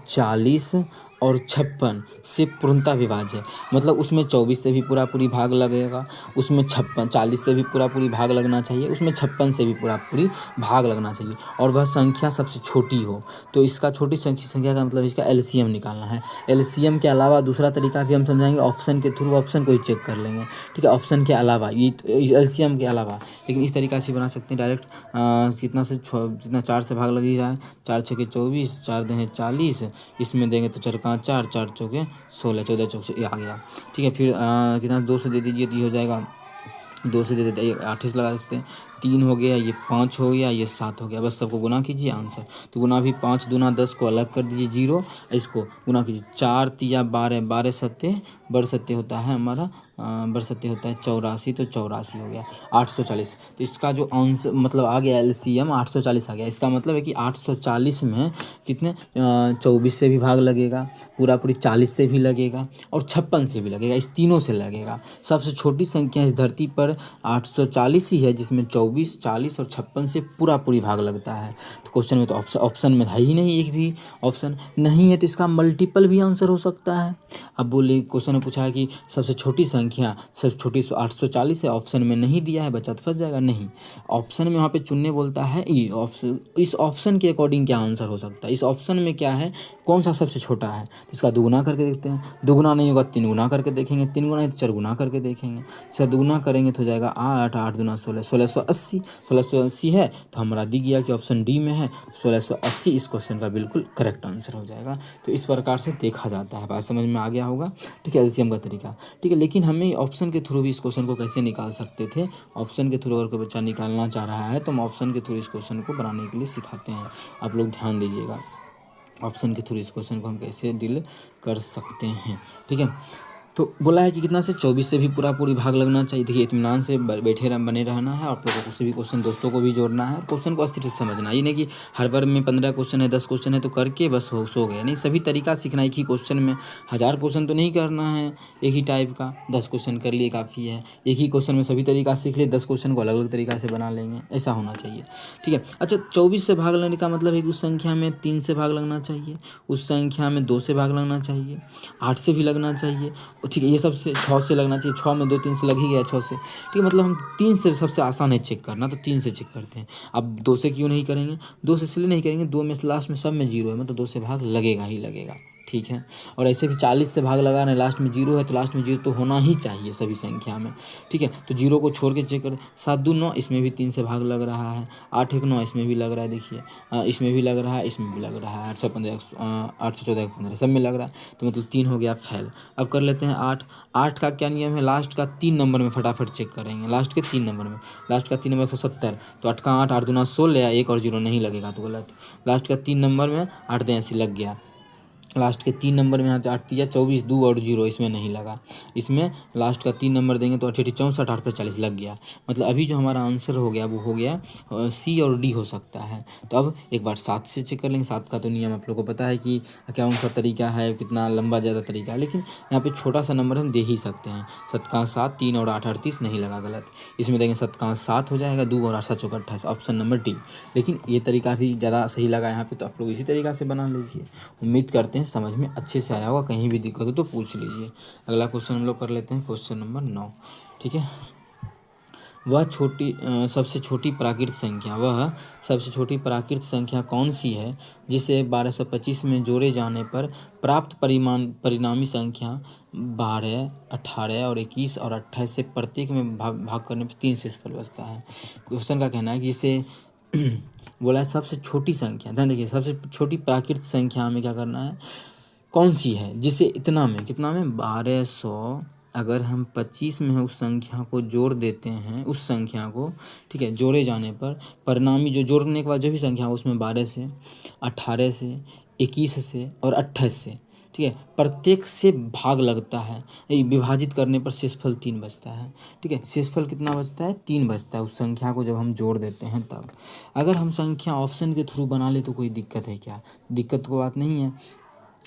40 और 56 से पूर्णतः विभाज्य है। मतलब उसमें 24 से भी पूरा पूरी भाग लगेगा, उसमें 40 से भी पूरा पूरी भाग लगना चाहिए, उसमें 56 से भी पूरा पूरी भाग लगना चाहिए, और वह संख्या सबसे छोटी हो। तो इसका छोटी संख्या का मतलब इसका LCM निकालना है। LCM के अलावा दूसरा तरीका भी हम समझाएंगे ऑप्शन के थ्रू, ऑप्शन को ही चेक कर लेंगे, ठीक है। ऑप्शन के अलावा ये LCM के अलावा, लेकिन इस तरीका से बना सकते हैं डायरेक्ट। कितना से जितना 4 से भाग लग ही रहा है, 4 छके 24, 4 दें 40, इसमें देंगे तो 4 4 4 चौके 16, 14 चौक से आ गया, ठीक है। फिर कितना 2 से दे दीजिए तो ये हो जाएगा, 2 से दे देते हैं 28 लगा सकते हैं, 3 हो गया, ये 5 हो गया, ये 7 हो गया। बस सबको गुना कीजिए आंसर। तो गुना भी 5 दूना 10 को अलग कर दीजिए 0, इसको गुना कीजिए 4 तिया 12, 12 सत्ते बड़ सत्ते होता है हमारा, बड़ सत्ते होता है 84, तो 84 हो गया 840। तो इसका जो आंसर मतलब आ गया LCM 840 आ गया। इसका मतलब है कि 840 में कितने 24 से भी भाग लगेगा, पूरा पूरी 40 से भी लगेगा और 56 से भी लगेगा, इस तीनों से लगेगा। सबसे छोटी संख्या इस धरती पर 840 ही है जिसमें 24, 40 और 56 से पूरा पूरी भाग लगता है। तो क्वेश्चन में तो ऑप्शन में है ही नहीं, एक भी ऑप्शन नहीं है, तो इसका मल्टीपल भी आंसर हो सकता है। अब बोले क्वेश्चन में पूछा है कि सबसे छोटी संख्या सबसे छोटी 840 है, ऑप्शन में नहीं दिया है, बच्चा तो फंस जाएगा। नहीं, ऑप्शन में वहाँ पे चुनने बोलता है ये ऑप्शन, इस ऑप्शन के अकॉर्डिंग क्या आंसर हो सकता है, इस ऑप्शन में क्या है, कौन सा सबसे छोटा है। तो इसका दुगुना करके देखते हैं, दुगुना नहीं होगा 3 गुना करके देखेंगे, 3 गुना नहीं तो 4 गुना करके देखेंगे। इसका दुगुना करेंगे तो हो जाएगा 8, 8 दूना 16, 1680, 1680 है तो हमारा दिख गया कि ऑप्शन डी में है, 1680 इस क्वेश्चन का बिल्कुल करेक्ट आंसर हो जाएगा। तो इस प्रकार से देखा जाता है, बात समझ में आ गया होगा, ठीक है। LCM का तरीका, ठीक है। लेकिन हमें ऑप्शन के थ्रू भी इस क्वेश्चन को कैसे निकाल सकते थे, ऑप्शन के थ्रू अगर कोई बच्चा निकालना चाह रहा है तो हम ऑप्शन के थ्रू इस क्वेश्चन को बनाने के लिए सिखाते हैं, आप लोग ध्यान दीजिएगा। ऑप्शन के थ्रू इस क्वेश्चन को हम कैसे डील कर सकते हैं, ठीक है। तो बोला है कि कितना से 24 से भी पूरा पूरी भाग लगना चाहिए। देखिए इत्मीनान से बैठे बने रहना है, और आप लोगों को किसी भी क्वेश्चन दोस्तों को भी जोड़ना है, क्वेश्चन को अस्थिर से समझना। ये नहीं कि हर बार में 15 क्वेश्चन है 10 क्वेश्चन है तो करके बस सो गए, नहीं, सभी तरीका सीखना। एक ही क्वेश्चन में 1000 क्वेश्चन तो नहीं करना है एक ही टाइप का, 10 क्वेश्चन कर लिए काफ़ी है। एक ही क्वेश्चन में सभी तरीका सीख लिए, 10 क्वेश्चन को अलग अलग तरीका से बना लेंगे, ऐसा होना चाहिए, ठीक है। अच्छा, 24 से भाग लगने का मतलब है कि उस संख्या में 3 से भाग लगना चाहिए, उस संख्या में 2 से भाग लगना चाहिए, 8 से भी लगना चाहिए, ठीक है। ये सबसे 6 से लगना चाहिए, 6 में 2 3 से लग ही गया 6 से, ठीक है। मतलब हम 3 से सबसे आसान है चेक करना, तो 3 से चेक करते हैं। अब 2 से क्यों नहीं करेंगे, 2 से इसलिए नहीं करेंगे, 2 में लास्ट में सब में 0 है, मतलब 2 से भाग लगेगा ही लगेगा, ठीक है। और ऐसे भी 40 से भाग लगा रहे हैं, लास्ट में जीरो है तो लास्ट में जीरो तो होना ही चाहिए सभी संख्या में, ठीक है। तो जीरो को छोड़ के चेक करें, 7 2 9, इसमें भी 3 से भाग लग रहा है, 8 1 9, इसमें भी लग रहा है, देखिए इसमें भी लग रहा है, इसमें भी लग रहा है, 8 15 8 14 15 सब में लग रहा है, तो मतलब 3 हो गया फेल। अब कर लेते हैं 8। 8 का क्या नियम है, लास्ट का 3 नंबर में फटाफट चेक करेंगे, लास्ट के 3 नंबर में, लास्ट का 3 नंबर 170, तो 8 का 8, 8 दूना 16, 1 और 0 नहीं लगेगा तो गलत। लास्ट का 3 नंबर में 8 83 लग गया, लास्ट के 3 नंबर में यहाँ 8 3 24, 2 और 0 इसमें नहीं लगा, इसमें लास्ट का 3 नंबर देंगे तो 8 64, 8 पे 40 लग गया। मतलब अभी जो हमारा आंसर हो गया वो हो गया सी और डी हो सकता है। तो अब एक बार 7 से चेक कर लेंगे। 7 का तो नियम आप लोगों को पता है कि कौन सा तरीका है, कितना लंबा ज़्यादा तरीका है, लेकिन यहाँ पे छोटा सा नंबर हम दे ही सकते हैं। 7 का 7, 3 और 8 38 नहीं लगा, गलत। इसमें देंगे 7 का 7 हो जाएगा, 2 और 8 7 चौका 28, ऑप्शन नंबर डी। लेकिन ये तरीका भी ज़्यादा सही लगा यहाँ पे, तो आप लोग इसी तरीका से बना लीजिए। उम्मीद करते हैं समझ में अच्छे से आया होगा, कहीं भी दिक्कत हो तो पूछ लीजिए। अगला क्वेश्चन हम लोग कर लेते हैं, क्वेश्चन नंबर 9, ठीक है। वह सबसे छोटी प्राकृत संख्या, वह सबसे छोटी प्राकृत संख्या कौन सी है जिसे 1225 में जोड़े जाने पर प्राप्त परिणामी संख्या 12, 18 और 21 और 28 से प्रत्येक में भाग करने पर 3 शेषफल बचता है। क्वेश्चन का कहना है कि जिसे बोला है सबसे छोटी संख्या, ध्यान देखिए, सबसे छोटी प्राकृत संख्या में क्या करना है, कौन सी है जिसे कितना में 1200 अगर हम 25 में है उस संख्या को जोड़ देते हैं, उस संख्या को, ठीक है, जोड़े जाने पर परिणामी जो जोड़ने के बाद जो भी संख्या हो उसमें 12 से, 18 से, 21 से और 28 से, ठीक है, प्रत्येक से भाग लगता है, विभाजित करने पर शेषफल 3 बचता है, ठीक है। शेषफल कितना बचता है, 3 बचता है उस संख्या को जब हम जोड़ देते हैं तब। अगर हम संख्या ऑप्शन के थ्रू बना ले तो कोई दिक्कत है क्या, दिक्कत को बात नहीं है।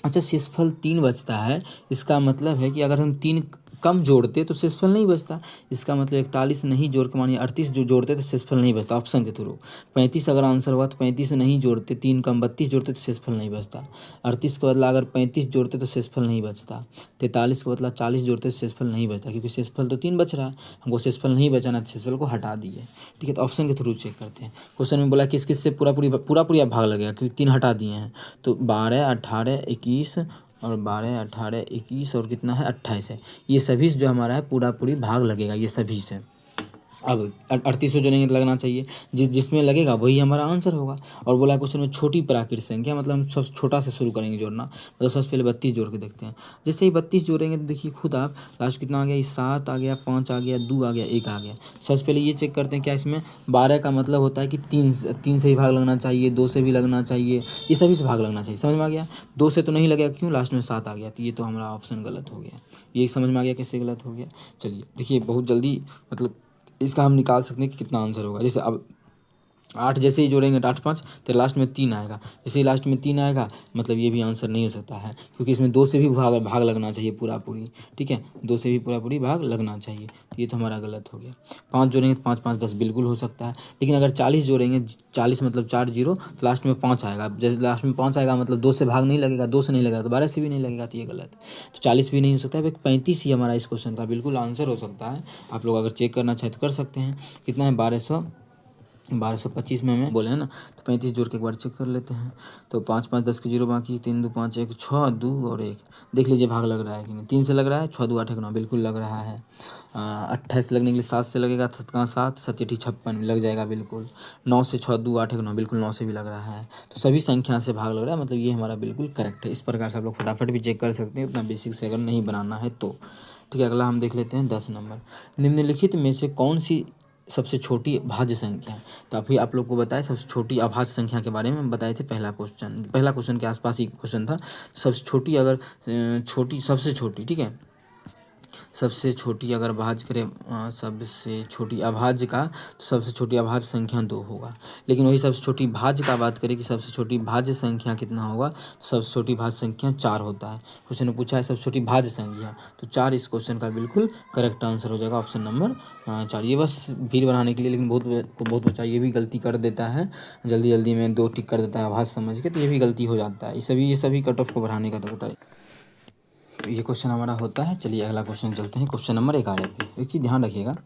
अच्छा, शेषफल 3 बचता है, इसका मतलब है कि अगर हम 3 कम जोड़ते तो शेषफल नहीं बचता। इसका मतलब 41 नहीं जोड़ के मानिए 38 जो जोड़ते तो शेषफल नहीं बचता ऑप्शन के थ्रू। 35 अगर आंसर हुआ तो 35 नहीं जोड़ते, 3 कम 32 जोड़ते तो शेषफल नहीं बचता। 38 के बदला अगर 35 जोड़ते तो शेषफल नहीं बचता। 43 के बदला 40 जोड़ते तो शेषफल नहीं बचता, क्योंकि शेषफल तो 3 बच रहा है, हमको शेषफल नहीं बचाना तो शेषफल को हटा दिए, ठीक है। तो ऑप्शन के थ्रू चेक करते हैं। क्वेश्चन में बोला किस किस से पूरा पूरी भाग लगेगा, क्योंकि 3 हटा दिए हैं, तो 12, 18, 21 और 12, 18, 21 और कितना है 28 है, ये सभी जो हमारा है पूरी भाग लगेगा ये सभी से। अब 38 जो नहीं लगना चाहिए, जिसमें लगेगा वही हमारा आंसर होगा। और बोला क्वेश्चन में छोटी प्राकृत संख्या, मतलब हम सब छोटा से शुरू करेंगे जोड़ना, मतलब सबसे पहले 32 जोड़ के देखते हैं। जैसे ही 32 जोड़ेंगे तो देखिए खुद आप, लास्ट कितना आ गया, 7 आ गया, 5 आ गया, 2 आ गया, 1 आ गया। सबसे पहले ये चेक करते हैं क्या इसमें 12 का मतलब होता है कि 3 से ही भाग लगना चाहिए, 2 से भी लगना चाहिए, ये सभी से भाग लगना चाहिए, समझ में आ गया। 2 से तो नहीं लगेगा, क्यों, लास्ट में 7 आ गया, तो ये तो हमारा ऑप्शन गलत हो गया। ये समझ में आ गया कैसे गलत हो गया। चलिए देखिए, बहुत जल्दी मतलब इसका हम निकाल सकते हैं कि कितना आंसर होगा। जैसे अब 8 जैसे ही जोड़ेंगे तो 8 5, तो लास्ट में 3 आएगा, जैसे ही लास्ट में 3 आएगा मतलब ये भी आंसर नहीं हो सकता है, क्योंकि इसमें 2 से भी भाग लगना चाहिए पूरी, ठीक है, 2 से भी पूरी भाग लगना चाहिए, तो ये तो हमारा गलत हो गया। 5 जोड़ेंगे तो 5 5 10 बिल्कुल हो सकता है, लेकिन अगर 40 जोड़ेंगे, 40 मतलब 4 0, तो लास्ट में 5 आएगा, जैसे लास्ट में 5 आएगा मतलब 2 से भाग नहीं लगेगा, 2 से नहीं लगेगा तो 12 से भी नहीं लगेगा, तो ये गलत। तो 40 भी नहीं हो सकता है, 35 ही हमारा इस क्वेश्चन का बिल्कुल आंसर हो सकता है। आप लोग अगर चेक करना चाहे तो कर सकते हैं। कितना है 1225 में हमें बोले हैं ना, तो 35 जोड़ के एक बार चेक कर लेते हैं। तो 5 5 10 के 0 बाकी, 3 2 5 1 6 2 और 1, देख लीजिए भाग लग रहा है कि नहीं। 3 से लग रहा है, 6 2 8 1 9 बिल्कुल लग रहा है। 28 लगने के लिए 7 से लगेगा, 7 का 7 7 8 56 लग जाएगा बिल्कुल। 9 से 6 2 8 1 9 बिल्कुल 9 से भी लग रहा है। तो सभी संख्या से भाग लग रहा है, मतलब ये हमारा बिल्कुल करेक्ट है। इस प्रकार से आप लोग फटाफट भी चेक कर सकते हैं, उतना बेसिक से अगर नहीं बनाना है तो, ठीक है। अगला हम देख लेते हैं 10 नंबर। निम्नलिखित में से कौन सी सबसे छोटी भाज्य संख्या है। तो अभी आप लोग को बताया सबसे छोटी अभाज्य संख्या के बारे में बताए थे, पहला क्वेश्चन के आसपास ही क्वेश्चन था। सबसे छोटी अगर सबसे छोटी, ठीक है, सबसे छोटी अगर भाज्य करें सबसे छोटी अभाज्य का, तो सबसे छोटी अभाज्य संख्या 2 होगा। लेकिन वही सबसे छोटी भाज्य का बात करें कि सबसे छोटी भाज्य संख्या कितना होगा, तो सबसे छोटी भाज्य संख्या 4 होता है। क्वेश्चन में पूछा है सबसे छोटी भाज्य संख्या, तो 4 इस क्वेश्चन का बिल्कुल करेक्ट आंसर हो जाएगा, ऑप्शन नंबर 4। ये बस भीड़ बनाने के लिए, लेकिन बहुत बच्चा ये भी गलती कर देता है, जल्दी में 2 टिक कर देता है अभाज्य समझ के, तो ये भी गलती हो जाता है। ये सभी कट ऑफ को बढ़ाने का तरीका। ये क्वेश्चन हमारा होता है। चलिए अगला क्वेश्चन चलते हैं, क्वेश्चन नंबर 11 पे। एक चीज़ ध्यान रखिएगा,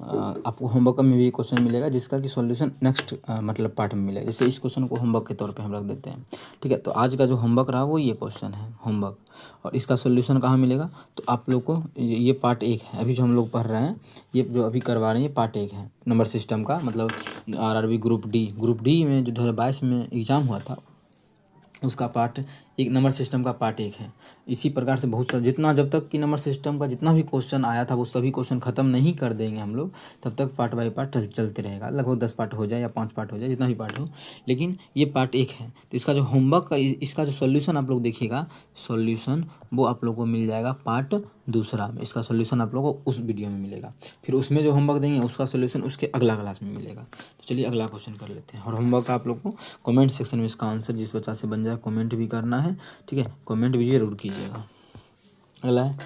आपको होमवर्क में भी क्वेश्चन मिलेगा जिसका कि सॉल्यूशन नेक्स्ट मतलब पार्ट में मिलेगा। जैसे इस क्वेश्चन को होमवर्क के तौर पे हम रख देते हैं, ठीक है। तो आज का जो होमवर्क रहा वो ये क्वेश्चन है होमवर्क, और इसका सॉल्यूशन कहाँ मिलेगा। तो आप लोग को ये पार्ट 1 है, अभी जो हम लोग पढ़ रहे हैं, ये जो अभी करवा रहे हैं ये पार्ट 1 है नंबर सिस्टम का। मतलब RRB ग्रुप डी में जो 2022 में एग्ज़ाम हुआ था उसका पार्ट 1 नंबर सिस्टम का पार्ट 1 है। इसी प्रकार से बहुत सारा जितना जब तक कि नंबर सिस्टम का जितना भी क्वेश्चन आया था वो सभी क्वेश्चन ख़त्म नहीं कर देंगे हम लोग, तब तक पार्ट बाई पार्ट चलते रहेगा। लगभग 10 पार्ट हो जाए या 5 पार्ट हो जाए, जितना भी पार्ट हो, लेकिन ये पार्ट 1 है। तो इसका जो होमवर्क का इसका जो सॉल्यूशन आप लोग देखिएगा, सॉल्यूशन वो आप लोग को मिल जाएगा पार्ट 2 में। इसका सॉल्यूशन आप लोग को उस वीडियो में मिलेगा। फिर उसमें जो होमवर्क देंगे उसका सॉल्यूशन उसके अगला क्लास में मिलेगा। तो चलिए अगला क्वेश्चन कर लेते हैं। और होमवर्क आप लोग को कमेंट सेक्शन में इसका आंसर जिस बच्चा से बन जाए कमेंट भी करना है, ठीक है। कमेंट भी जरूर कीजिएगा। अगला है,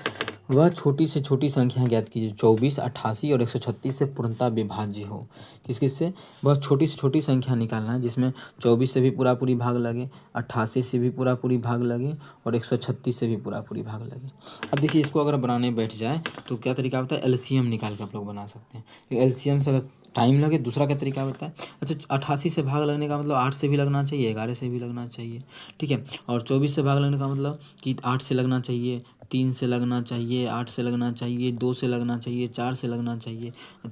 वह छोटी से छोटी संख्या ज्ञात कीजिए 24, 88 और 136 से पूर्णतः विभाज्य हो। किस किस से, वह छोटी से छोटी संख्या निकालना है जिसमें 24 से भी पूरा पूरी भाग लगे, 88 से भी पूरा पूरी भाग लगे और 136 से भी पूरा पूरी भाग लगे। अब देखिए इसको अगर बनाने बैठ जाए तो क्या तरीका होता है, LCM निकाल के आप लोग बना सकते हैं। LCM से अगर टाइम लगे, दूसरा क्या तरीका होता है, अच्छा 88 से भाग लगने का मतलब 8 से भी लगना चाहिए, 11 से भी लगना चाहिए, ठीक है। और 24 से भाग लगने का मतलब कि 8 से लगना चाहिए, 3 से लगना चाहिए, 8 से लगना चाहिए, 2 से लगना चाहिए, 4 से लगना चाहिए,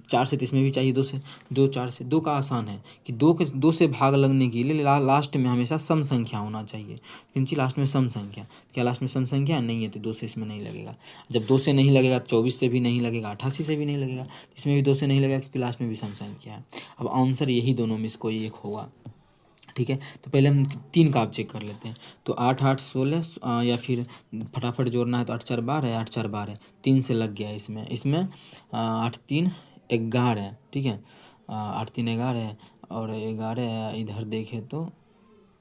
4 से तो इसमें भी चाहिए, 2 से, 2 4 से, 2 का आसान है कि 2 से भाग लगने के लिए लास्ट में हमेशा सम संख्या होना चाहिए। किंची लास्ट में सम संख्या, क्या लास्ट में सम संख्या नहीं है तो 2 से इसमें नहीं लगेगा। जब 2 से नहीं लगेगा 24 से भी नहीं लगेगा, 88 से भी नहीं लगेगा, इसमें भी 2 से नहीं लगेगा क्योंकि लास्ट में भी सम संख्या है। अब आंसर यही दोनों में से कोई एक होगा, ठीक है। तो पहले हम 3 का आप चेक कर लेते हैं। तो 8 8 16 या फिर फटाफट जोड़ना है तो 8 4 12, 8 4 12, 3 से लग गया इसमें 8 3 11, ठीक है। 8 3 11 और 11 इधर देखें तो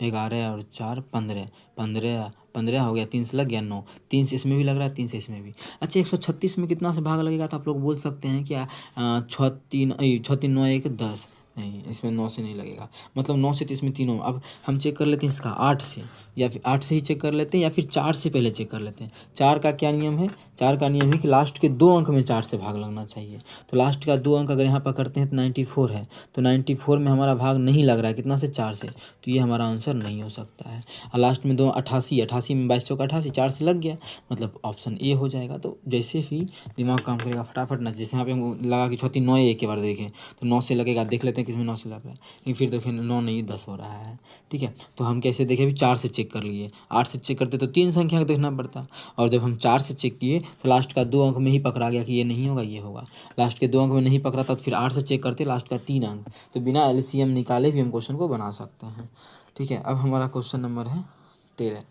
11 और 4 15, 15 हो गया, 3 से लग गया 9, 3 से इसमें भी लग रहा है, 3 से इसमें भी। अच्छा 136 में कितना से भाग लगेगा, तो आप लोग बोल सकते हैं क्या 6 3 9 1 10, नहीं इसमें 9 से नहीं लगेगा, मतलब 9 से तो इसमें तीनों। अब हम चेक कर लेते हैं इसका 8 से, या फिर 8 से ही चेक कर लेते हैं या फिर 4 से पहले चेक कर लेते हैं। 4 का क्या नियम है, 4 का नियम है कि लास्ट के 2 अंक में 4 से भाग लगना चाहिए। तो लास्ट का 2 अंक अगर यहाँ पर करते हैं तो 94 है, तो 94 में हमारा भाग नहीं लग रहा है, कितना से 4 से, तो ये हमारा आंसर नहीं हो सकता है। और लास्ट में 2 88 में 22 चौका 88, 4 से लग गया, मतलब ऑप्शन ए हो जाएगा। तो जैसे ही दिमाग काम करेगा फटाफट ना, जैसे यहाँ पे हम लगा कि 6 3 9 एक बार देखें तो 9 से लगेगा, देख लेते हैं किसमें 9 से लग रहा है, लेकिन फिर देखें 9 नहीं 10 हो रहा है, ठीक है। तो हम कैसे देखें, अभी 4 से चेक कर लिए, 8 से चेक करते तो 3 संख्या का देखना पड़ता, और जब हम 4 से चेक किए तो लास्ट का 2 अंक में ही पकड़ा गया कि ये नहीं होगा ये होगा। लास्ट के 2 अंक में नहीं पकड़ा था तो फिर 8 से चेक करते लास्ट का 3 अंक, तो बिना LCM निकाले भी हम क्वेश्चन को बना सकते हैं, ठीक है। अब हमारा क्वेश्चन नंबर है 13।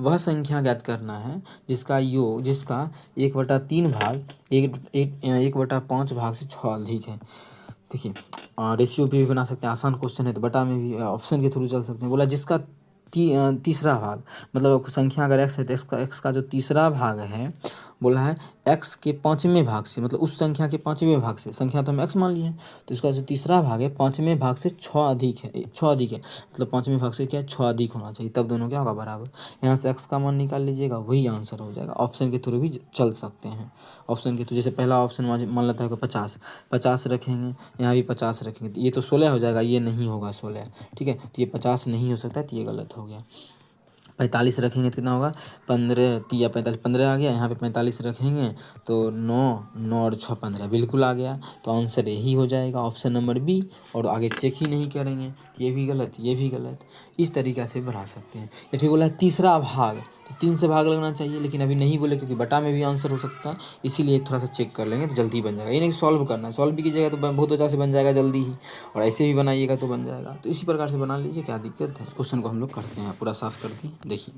वह संख्या ज्ञात करना है जिसका 1/3 भाग 1/5 भाग से 6 अधिक है। देखिए रेशियो पे भी बना सकते हैं, आसान क्वेश्चन है तो बटा में भी ऑप्शन के थ्रू चल सकते हैं। बोला जिसका तीसरा भाग, मतलब संख्या अगर x है तो x का जो तीसरा भाग है, बोला है x के 5वें भाग से, मतलब उस संख्या के 5वें भाग से, संख्या तो हम x मान लिए हैं, तो इसका जो तीसरा भाग है 5वें भाग से 6 अधिक है, मतलब 5वें भाग से क्या 6 अधिक होना चाहिए, तब दोनों क्या होगा बराबर। यहाँ से x का मान निकाल लीजिएगा, वही आंसर हो जाएगा। ऑप्शन के थ्रू भी चल सकते हैं, ऑप्शन के थ्रू जैसे पहला ऑप्शन मान लेता है 50 रखेंगे, यहाँ भी 50 रखेंगे, तो ये तो 16 हो जाएगा, ये नहीं होगा 16, ठीक है। तो ये 50 नहीं हो सकता, तो ये गलत हो गया। 45 रखेंगे तो कितना होगा 15 या 45, 15 आ गया, यहाँ पे 45 रखेंगे तो 9 और 6 15, बिल्कुल आ गया। तो आंसर यही हो जाएगा ऑप्शन नंबर बी, और आगे चेक ही नहीं करेंगे, ये भी गलत ये भी गलत। इस तरीक़ा से बना सकते हैं। या फिर बोला है तीसरा भाग, तो 3 से भाग लगना चाहिए, लेकिन अभी नहीं बोले क्योंकि बटा में भी आंसर हो सकता है, इसीलिए थोड़ा सा चेक कर लेंगे तो जल्दी बन जाएगा। ये नहीं सॉल्व करना है, सॉल्व भी कीजिएगा तो बहुत अच्छा से बन जाएगा जल्दी ही, और ऐसे भी बनाइएगा तो बन जाएगा। तो इसी प्रकार से बना लीजिए, क्या दिक्कत है। इस क्वेश्चन को हम लोग करते हैं, पूरा साफ करते हैं। देखिए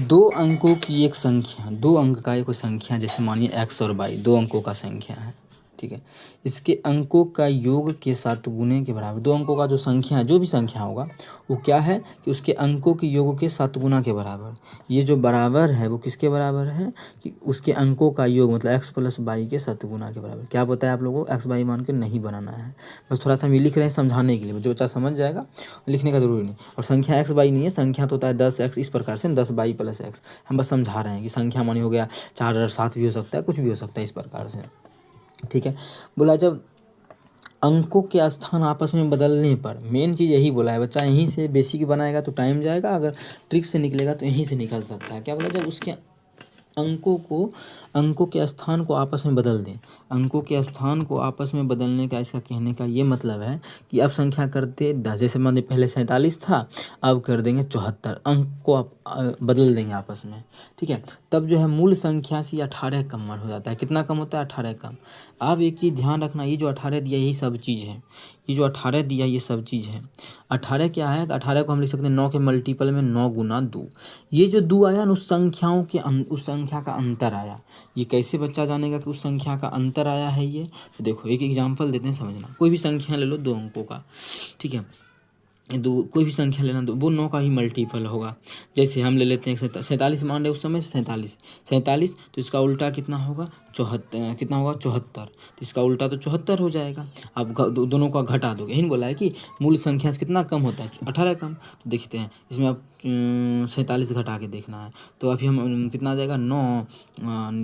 2 अंकों की एक संख्या, 2 अंक का एक कोई संख्या, जैसे मानिए x और y 2 अंकों का संख्या है, ठीक है। इसके अंकों का योग के साथ गुने के बराबर, दो अंकों का जो संख्या है, जो भी संख्या होगा वो क्या है कि उसके अंकों के योग के 7 गुना के बराबर। ये जो बराबर है वो किसके बराबर है कि उसके अंकों का योग, मतलब x प्लस वाई के 7 गुना के बराबर। क्या बताया आप लोगों को, एक्स वाई मान के नहीं बनाना है, बस थोड़ा सा हम ये लिख रहे हैं समझाने के लिए, जो बच्चा समझ जाएगा लिखने का जरूरी नहीं। और संख्या एक्स वाई नहीं है, संख्या तो होता है 10x, इस प्रकार से 10 वाई प्लस एक्स। हम बस समझा रहे हैं कि संख्या मानी हो गया 4 और 7 भी हो सकता है, कुछ भी हो सकता है इस प्रकार से, ठीक है। बोला जब अंकों के स्थान आपस में बदलने पर, मेन चीज़ यही बोला है बच्चा, यहीं से बेसिक बनाएगा तो टाइम जाएगा, अगर ट्रिक से निकलेगा तो यहीं से निकल सकता है। क्या बोला, जब उसके अंकों के स्थान को आपस में बदल दें। अंकों के स्थान को आपस में बदलने का इसका कहने का ये मतलब है कि अब संख्या करते 10, जैसे मान लीजिए पहले 47 था, अब कर देंगे 74, अंक को आप बदल देंगे आपस में, ठीक है। तब जो है मूल संख्या से 18 कम हो जाता है। कितना कम होता है, 18 कम। अब एक चीज़ ध्यान रखना, ये जो 18 दिया यही सब चीज़ है, ये जो 18 दिया ये सब चीज़ है। 18 क्या है, 18 को हम लिख सकते हैं 9 के मल्टीपल में 9 गुना 2। ये जो 2 आया ना, उस संख्या का अंतर आया। ये कैसे बच्चा जानेगा कि उस संख्या का अंतर आया है ये, तो देखो एक एग्जाम्पल देते हैं, समझना। कोई भी संख्या ले लो 2 अंकों का, ठीक है, कोई भी संख्या लेना, वो 9 का ही मल्टीपल होगा। जैसे हम ले लेते हैं 47 मान रहे उस समय 47, तो इसका उल्टा कितना होगा, 74, कितना होगा 74, तो इसका उल्टा तो 74 हो जाएगा। अब दोनों का घटा दोगे, यही बोला है कि मूल संख्या से कितना कम होता है, 18 कम। तो देखते हैं इसमें अब 47 घटा के देखना है, तो अभी हम कितना आ जाएगा, 9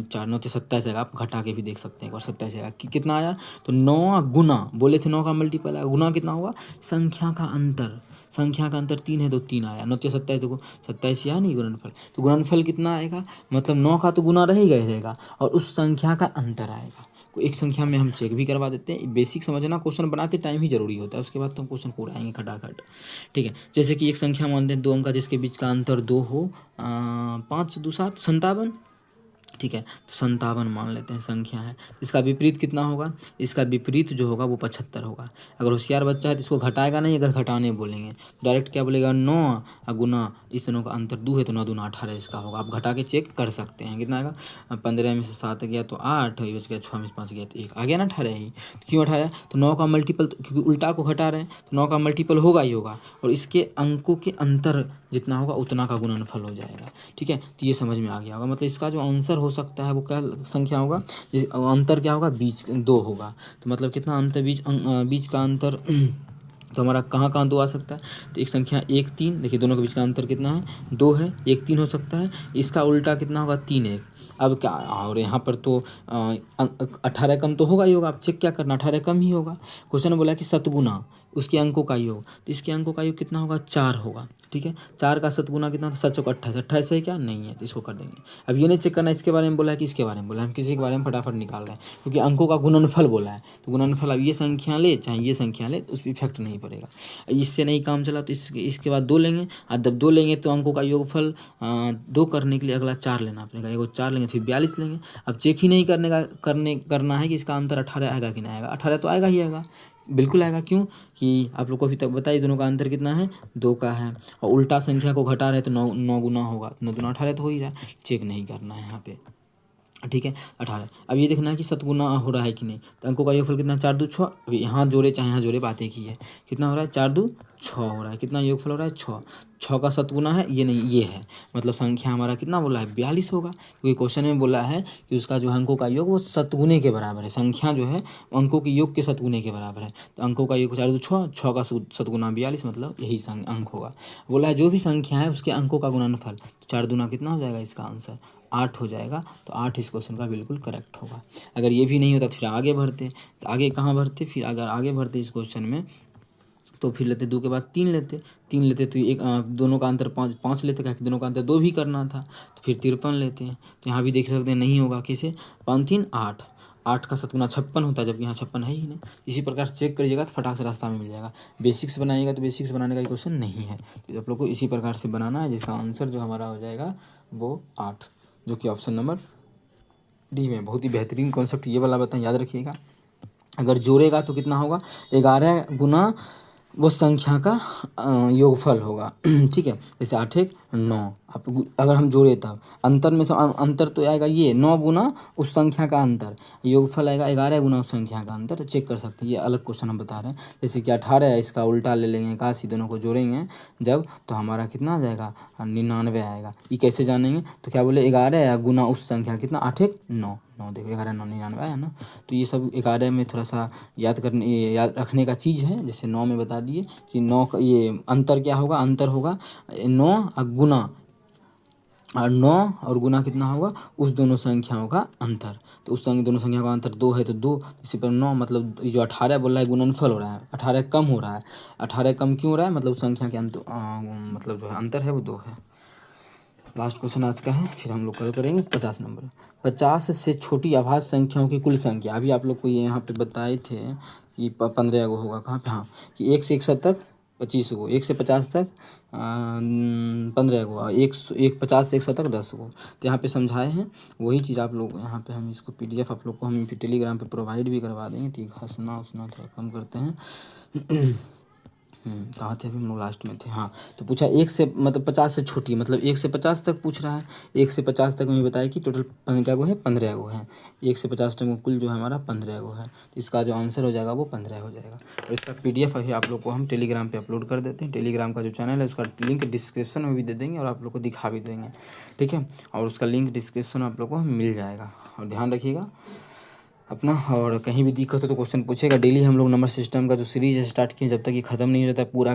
4 9 27 आएगा। आप घटा के भी देख सकते हैं एक बार, 27 आएगा कितना आया, तो 9 गुना, बोले थे 9 का मल्टीपल आया, गुना कितना हुआ, संख्या का अंतर 3 है तो 3 आया। 9 के 27, देखो 27 या नहीं गुणनफल, तो गुणनफल कितना आएगा, मतलब 9 का तो गुना रहेगा और उस संख्या का अंतर आएगा। एक संख्या में हम चेक भी करवा देते हैं। बेसिक समझना, क्वेश्चन बनाते टाइम ही जरूरी होता है, उसके बाद तो हम क्वेश्चन पूरा आएंगे खटाखट, ठीक है। जैसे कि एक संख्या मानते हैं 2 अंक का जिसके बीच का अंतर 2 हो, 5 2 7 57, ठीक है, तो 57 मान लेते हैं संख्या है। इसका विपरीत कितना होगा, इसका विपरीत जो होगा वो 75 होगा। अगर होशियार बच्चा है तो इसको घटाएगा नहीं, अगर घटाने बोलेंगे डायरेक्ट क्या बोलेगा, 9 गुना, इस दोनों का अंतर 2 है तो 9 दूना 18 इसका होगा। आप घटा के चेक कर सकते हैं कितना आएगा, 15 में से 7 गया तो 8, बच गया 6 में से 5 गया तो 1 आ गया ना, 18 ही। क्यों 18, तो 9 का मल्टीपल, क्योंकि उल्टा को घटा रहे हैं तो 9 का मल्टीपल होगा ही होगा, और इसके अंकों के अंतर जितना होगा उतना का गुणनफल हो जाएगा, ठीक है। तो ये समझ में आ गया होगा, मतलब इसका जो आंसर हो सकता है वो क्या संख्या होगा, अंतर क्या होगा, बीच 2 होगा। तो मतलब कितना अंतर, बीच का अंतर तो हमारा कहाँ कहाँ 2 आ सकता है, तो एक संख्या 1 3, देखिए दोनों के बीच का अंतर कितना है, 2 है, 1 3 हो सकता है। इसका उल्टा कितना होगा, 3 1। अब क्या, और यहाँ पर तो 18 कम तो होगा ही होगा, आप चेक क्या करना, 18 कम ही होगा। क्वेश्चन में बोला कि सतगुना उसके अंकों का योग, तो इसके अंकों का योग कितना होगा, 4 होगा, ठीक है। 4 का सतगुना कितना था, 7 चौक 28, 28 है क्या, नहीं है, तो इसको कर देंगे। अब ये नहीं चेक करना इसके बारे में बोला है कि इसके बारे में बोला है, हम किसी के बारे में फटाफट निकाल रहे हैं, क्योंकि अंकों का गुणनफल बोला है, तो गुणनफल अब ये संख्या ले चाहे ये संख्या ले उस पर इफेक्ट नहीं पड़ेगा। इससे नहीं काम चला तो इसके बाद 2 लेंगे, और जब 2 लेंगे तो अंकों का योगफल 2 करने के लिए अगला 4 लेना पड़ेगा, एगो 4 लेंगे फिर 42 लेंगे। अब चेक ही नहीं करना है कि इसका अंतर 18 आएगा कि नहीं आएगा, 18 तो आएगा ही आएगा, बिल्कुल आएगा। क्यों कि आप लोग को अभी तक बताइए दोनों का अंतर कितना है, 2 का है, और उल्टा संख्या को घटा रहे तो 9 गुना होगा, 9 दूना 18 तो हो ही रहा है, चेक नहीं करना है यहाँ पे, ठीक है। 18, अब ये देखना है कि सतगुना हो रहा है कि नहीं, तो अंकों का योगफल कितना, 4 2 6, अभी यहाँ जोड़े चाहे यहाँ जोड़े, बातें की है, कितना हो रहा है, 4 2 6 हो रहा है, कितना योगफल हो रहा है, 6 का सतगुना है, ये नहीं ये है, मतलब संख्या हमारा कितना बोला है, 42 होगा, क्योंकि क्वेश्चन में बोला है कि उसका जो अंकों का योग वो सतगुने के बराबर है, संख्या जो है अंकों के योग के सतगुने के बराबर है, तो अंकों का योग 4 2 6, 6 का सतगुना 42, मतलब यही अंक होगा। बोला है जो भी संख्या है उसके अंकों का गुणनफल, तो 4 दूना कितना हो जाएगा, इसका आंसर 8 हो जाएगा, तो 8 इस क्वेश्चन का बिल्कुल करेक्ट होगा। अगर ये भी नहीं होता तो फिर आगे बढ़ते, तो आगे कहाँ बढ़ते, फिर अगर आगे बढ़ते इस क्वेश्चन में तो फिर लेते 2 के बाद 3 लेते तो एक दोनों का अंतर 5 लेते, क्या दोनों का अंतर 2 भी करना था, तो फिर 53 लेते हैं। तो यहाँ भी देख सकते हैं नहीं होगा, कैसे, 5 3 8, 8 का सतगुना 56 होता है, जबकि यहाँ 56 है ही नहीं। इसी प्रकार चेक करिएगा तो फटाक से रास्ता में मिल जाएगा। बेसिक्स बनाइएगा तो बेसिक्स बनाने का क्वेश्चन नहीं है, तो आप लोग को इसी प्रकार से बनाना है, जिसका आंसर जो हमारा हो जाएगा वो 8, जो कि ऑप्शन नंबर डी में। बहुत ही बेहतरीन कॉन्सेप्ट ये वाला बताएं, याद रखिएगा। अगर जोड़ेगा तो कितना होगा, 11 गुना वो संख्या का योगफल होगा, ठीक है। जैसे 8 1 9। आप अगर हम जोड़े तब अंतर में से अंतर तो आएगा ये 9 गुना उस संख्या का अंतर, योगफल आएगा 11 गुना उस संख्या का अंतर। चेक कर सकते हैं, ये अलग क्वेश्चन हम बता रहे हैं। जैसे कि 18 है, इसका उल्टा ले लेंगे 81, दोनों को जोड़ेंगे जब तो हमारा कितना आ जाएगा 99 आएगा। ये कैसे जानेंगे, तो क्या बोले 11 या गुना उस संख्या कितना 8 1 9, 9 देखो 11 9 99 है ना। तो ये सब 11 में थोड़ा सा याद रखने का चीज़ है। जैसे 9 में बता दिए कि 9 का ये अंतर क्या होगा, अंतर होगा 9 और गुना, और 9 और गुना कितना होगा उस दोनों संख्याओं का अंतर। तो उस दोनों संख्याओं का अंतर 2 है तो 2, इसी पर 9 मतलब ये जो 18 बोल रहा है गुणनफल हो रहा है, 18 कम हो रहा है। 18 कम क्यों हो रहा है, मतलब उस संख्या के मतलब जो है अंतर है वो 2 है। लास्ट क्वेश्चन आज का है, फिर हम लोग कल करेंगे 50 नंबर। 50 से छोटी अभाज्य संख्याओं की कुल संख्या, अभी आप लोग को ये यहाँ पे बताए थे कि 15 गो होगा, कहाँ पे, हाँ कि 1 से 100 तक 25 गो, 1 से 50 तक 15 गो, 50 से 100 तक 10 गो। तो यहाँ पे समझाए हैं वही चीज़ आप लोग यहाँ पे, हम इसको PDF आप लोग को हम टेलीग्राम पे प्रोवाइड भी करवा देंगे। तो हंसना उतना थोड़ा कम करते हैं। कहाँ थे अभी हम लोग, लास्ट में थे, हाँ। तो पूछा 1 से मतलब 50 से छोटी, मतलब 1 से 50 तक पूछ रहा है। 1 से 50 तक हमें बताया कि टोटल क्या गो है 15 गो है। 1 से 50 तक कुल जो है हमारा 15 गो है। तो इसका जो आंसर हो जाएगा वो 15 हो जाएगा। और इसका PDF अभी आप लोग को हम टेलीग्राम पे अपलोड कर देते हैं। टेलीग्राम का जो चैनल है उसका लिंक डिस्क्रिप्शन में भी दे देंगे और आप लोग को दिखा भी देंगे, ठीक है। और उसका लिंक डिस्क्रिप्शन आप लोग को मिल जाएगा। और ध्यान रखिएगा अपना, और कहीं भी दिक्कत हो तो क्वेश्चन पूछेगा। डेली हम लोग नंबर सिस्टम का जो सीरीज स्टार्ट किए, जब तक ये ख़त्म नहीं हो जाता पूरा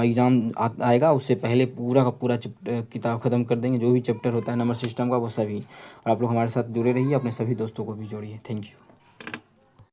एग्ज़ाम आएगा उससे पहले पूरा का पूरा किताब ख़त्म कर देंगे। जो भी चैप्टर होता है नंबर सिस्टम का वो सभी। और आप लोग हमारे साथ जुड़े रहिए, अपने सभी दोस्तों को भी जोड़िए। Thank you.